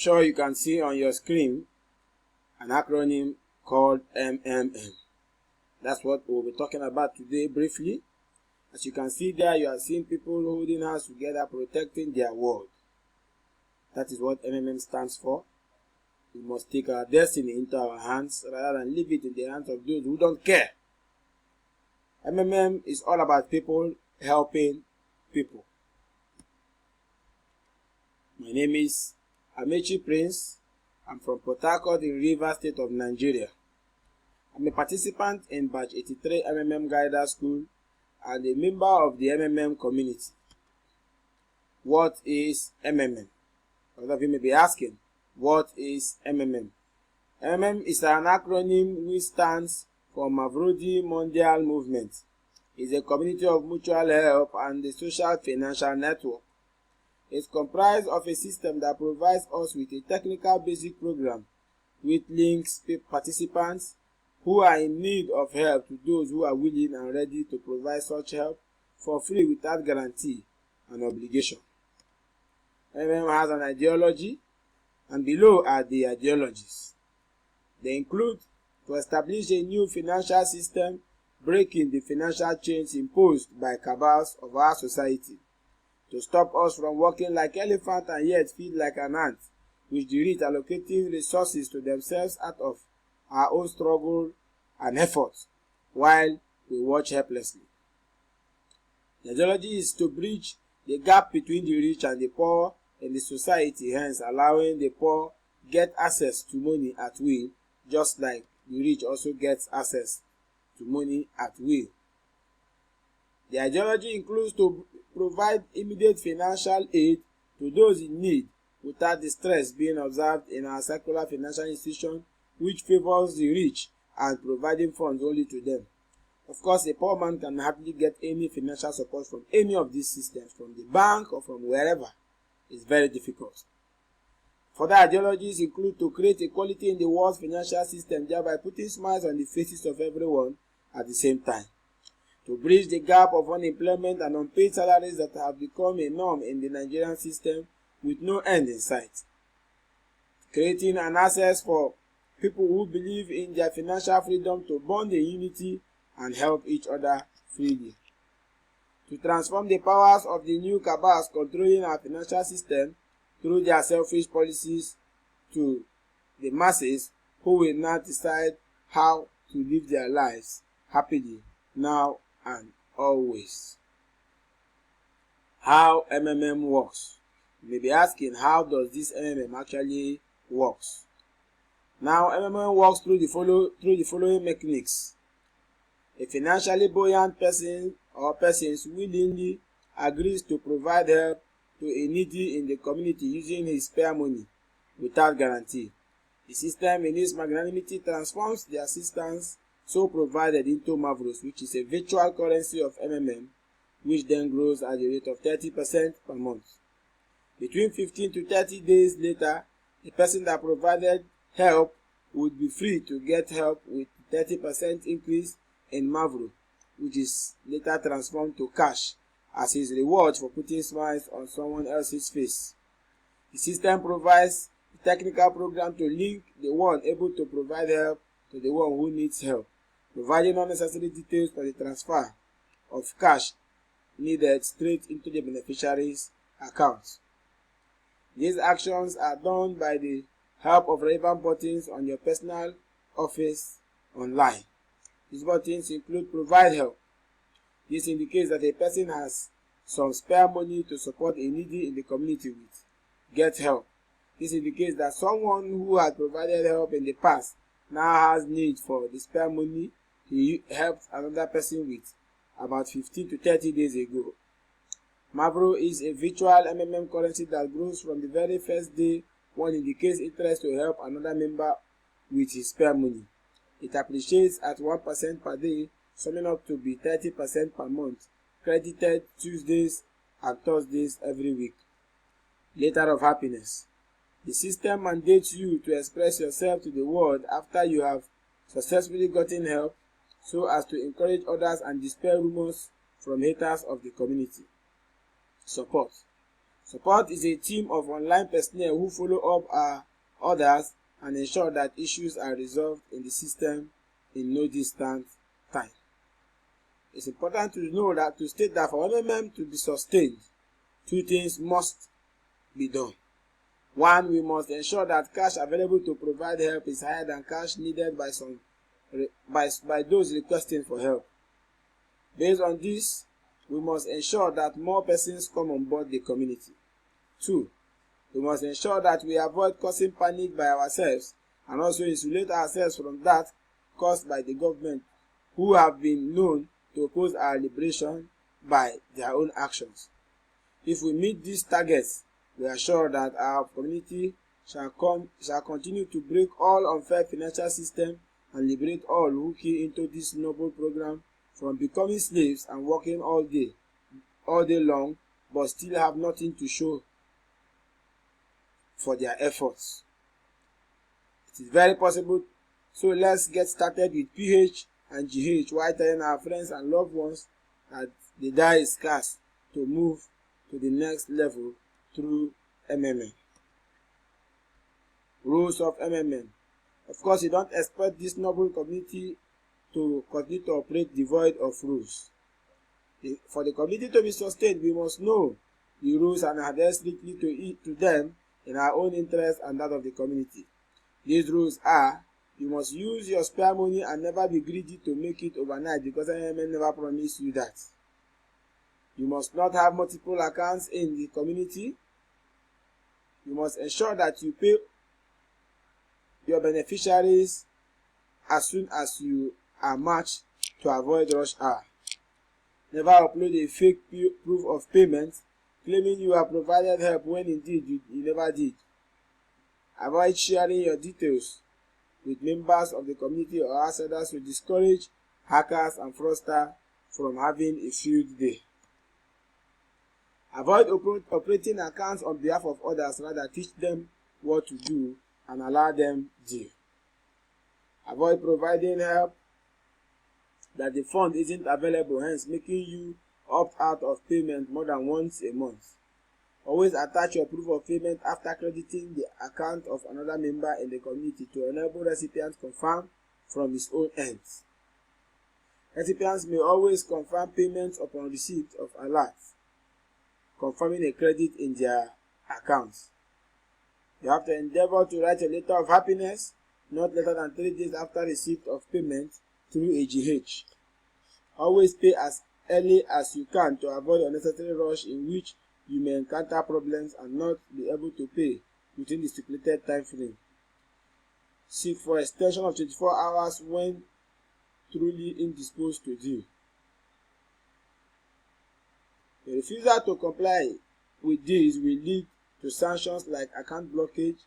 sure you can see on your screen an acronym called MMM. That's what we'll be talking about today briefly. As you can see there, you are seeing people holding hands together, protecting their world. That is what MMM stands for. We must take our destiny into our hands rather than leave it in the hands of those who don't care. MMM is all about people helping people. My name is Amechi Prince. I'm from Port Harcourt in Rivers State of Nigeria. I'm a participant in Batch 83 MMM Guider School and a member of the MMM community. What is MMM? A lot of you may be asking, what is MMM? MMM is an acronym which stands for Mavrodi Mondial Movement. It's a community of mutual help and a social financial network. It's comprised of a system that provides us with a technical basic program which links participants who are in need of help to those who are willing and ready to provide such help for free without guarantee and obligation. MMM has an ideology, and below are the ideologies. They include to establish a new financial system, breaking the financial chains imposed by cabals of our society, to stop us from working like elephant and yet feel like an ant, which the rich allocating resources to themselves out of our own struggle and effort, while we watch helplessly. The ideology is to bridge the gap between the rich and the poor in the society, hence allowing the poor get access to money at will, just like the rich also gets access to money at will. The ideology includes to provide immediate financial aid to those in need without the stress being observed in our secular financial institution, which favors the rich and providing funds only to them. Of course, a poor man can hardly get any financial support from any of these systems, from the bank or from wherever. It's very difficult. Further ideologies include to create equality in the world's financial system, thereby putting smiles on the faces of everyone at the same time. To bridge the gap of unemployment and unpaid salaries that have become a norm in the Nigerian system with no end in sight. Creating an access for people who believe in their financial freedom to bond in unity and help each other freely. To transform the powers of the new cabals controlling our financial system through their selfish policies to the masses who will now decide how to live their lives happily now and always. How MMM works? You may be asking, how does this MMM actually works? Now, MMM works through the following mechanics. A financially buoyant person or persons willingly agrees to provide help to a needy in the community using his spare money without guarantee. The system in its magnanimity transforms the assistance so provided into Mavros, which is a virtual currency of MMM, which then grows at the rate of 30% per month. Between 15 to 30 days later, the person that provided help would be free to get help with 30% increase in Mavro, which is later transformed to cash as his reward for putting smiles on someone else's face. The system provides a technical program to link the one able to provide help to the one who needs help, providing unnecessary details for the transfer of cash needed straight into the beneficiary's account. These actions are done by the help of relevant buttons on your personal office online. These buttons include provide help. This indicates that a person has some spare money to support a needy in the community with. Get help. This indicates that someone who had provided help in the past now has need for the spare money he helped another person with about 15 to 30 days ago. Mavro is a virtual MMM currency that grows from the very first day one indicates interest to help another member with his spare money. It appreciates at 1% per day, summing up to be 30% per month, credited Tuesdays and Thursdays every week. Letter of happiness. The system mandates you to express yourself to the world after you have successfully gotten help, so as to encourage others and dispel rumors from haters of the community. Support. Support is a team of online personnel who follow up others and ensure that issues are resolved in the system in no distant time. It's important to state that for MMM to be sustained, two things must be done. One, we must ensure that cash available to provide help is higher than cash needed by those requesting for help. Based on this, we must ensure that more persons come on board the community. Two, we must ensure that we avoid causing panic by ourselves and also insulate ourselves from that caused by the government, who have been known to oppose our liberation by their own actions. If we meet these targets, we are sure that our community shall continue to break all unfair financial system and liberate all who key into this noble program from becoming slaves and working all day long, but still have nothing to show for their efforts. It is very possible, so let's get started with PH and GH while telling our friends and loved ones that the die is cast to move to the next level through MMM. Rules of MMM. Of course, you don't expect this noble community to continue to operate devoid of rules. For the community to be sustained, we must know the rules and adhere strictly to them in our own interest and that of the community. These rules are: you must use your spare money and never be greedy to make it overnight, because MMM never promised you that. You must not have multiple accounts in the community. You must ensure that you pay your beneficiaries as soon as you are matched to avoid rush hour. Never upload a fake proof of payment claiming you have provided help when indeed you never did. Avoid sharing your details with members of the community or outsiders to discourage hackers and fraudsters from having a field day. Avoid operating accounts on behalf of others, rather teach them what to do and allow them do. Avoid providing help that the fund isn't available, hence making you opt out of payment more than once a month. Always attach your proof of payment after crediting the account of another member in the community to enable recipients confirm from his own end. Recipients may always confirm payments upon receipt of alert, confirming a credit in their accounts. You have to endeavor to write a letter of happiness not later than 3 days after receipt of payment through AGH. Always pay as early as you can to avoid unnecessary rush in which you may encounter problems and not be able to pay within the stipulated time frame. Seek for extension of 24 hours when truly indisposed to do. The refusal to comply with this will lead to sanctions like account blockage,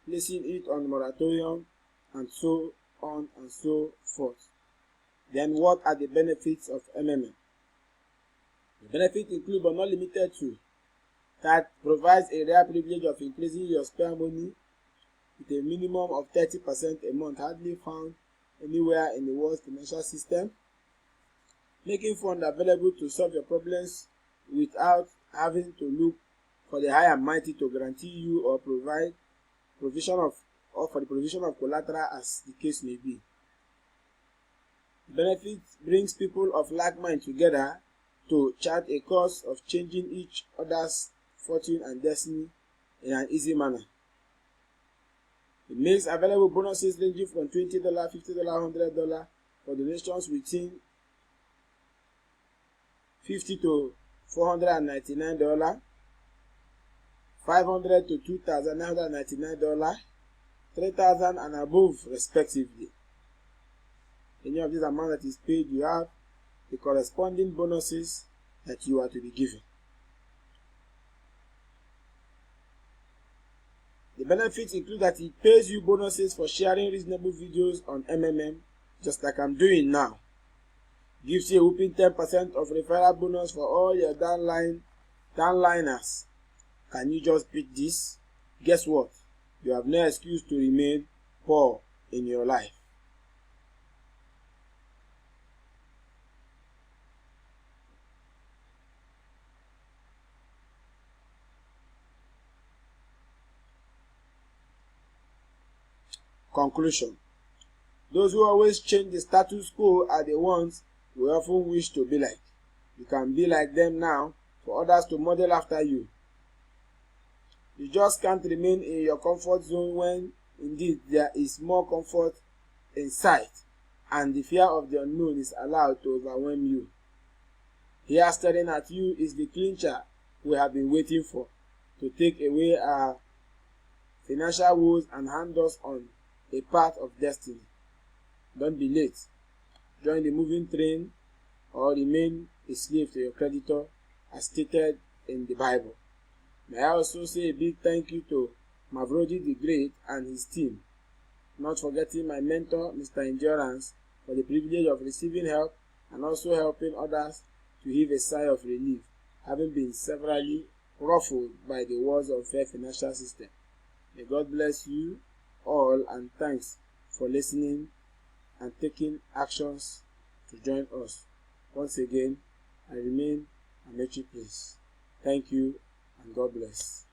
placing it on moratorium, and so on and so forth. Then what are the benefits of MMM? The benefits include but not limited to: that provides a rare privilege of increasing your spare money with a minimum of 30% a month, hardly found anywhere in the world's financial system, making funds available to solve your problems without having to look for the high and mighty to guarantee you or for the provision of collateral, as the case may be. Benefit brings people of like mind together to chart a course of changing each other's fortune and destiny in an easy manner. It makes available bonuses ranging from $20, $50, $100 for donations within $50 to $499, $500 to $2,999, $3,000 and above respectively. Any of this amount that is paid, you have the corresponding bonuses that you are to be given. The benefits include that it pays you bonuses for sharing reasonable videos on MMM, just like I'm doing now. Gives you a whooping 10% of referral bonus for all your downliners. Can you just beat this? Guess what? You have no excuse to remain poor in your life. Conclusion. Those who always change the status quo are the ones we often wish to be like. You can be like them now for others to model after you. You just can't remain in your comfort zone when indeed there is more comfort in sight and the fear of the unknown is allowed to overwhelm you. Here staring at you is the clincher we have been waiting for to take away our financial woes and hand us on a path of destiny. Don't be late. Join the moving train or remain a slave to your creditor as stated in the Bible. May I also say a big thank you to Mavrodi the Great and his team, not forgetting my mentor, Mr. Endurance, for the privilege of receiving help and also helping others to heave a sigh of relief, having been severally ruffled by the wars of fair financial system. May God bless you all, and thanks for listening and taking actions to join us. Once again, I remain Amechi Prince. Thank you and God bless.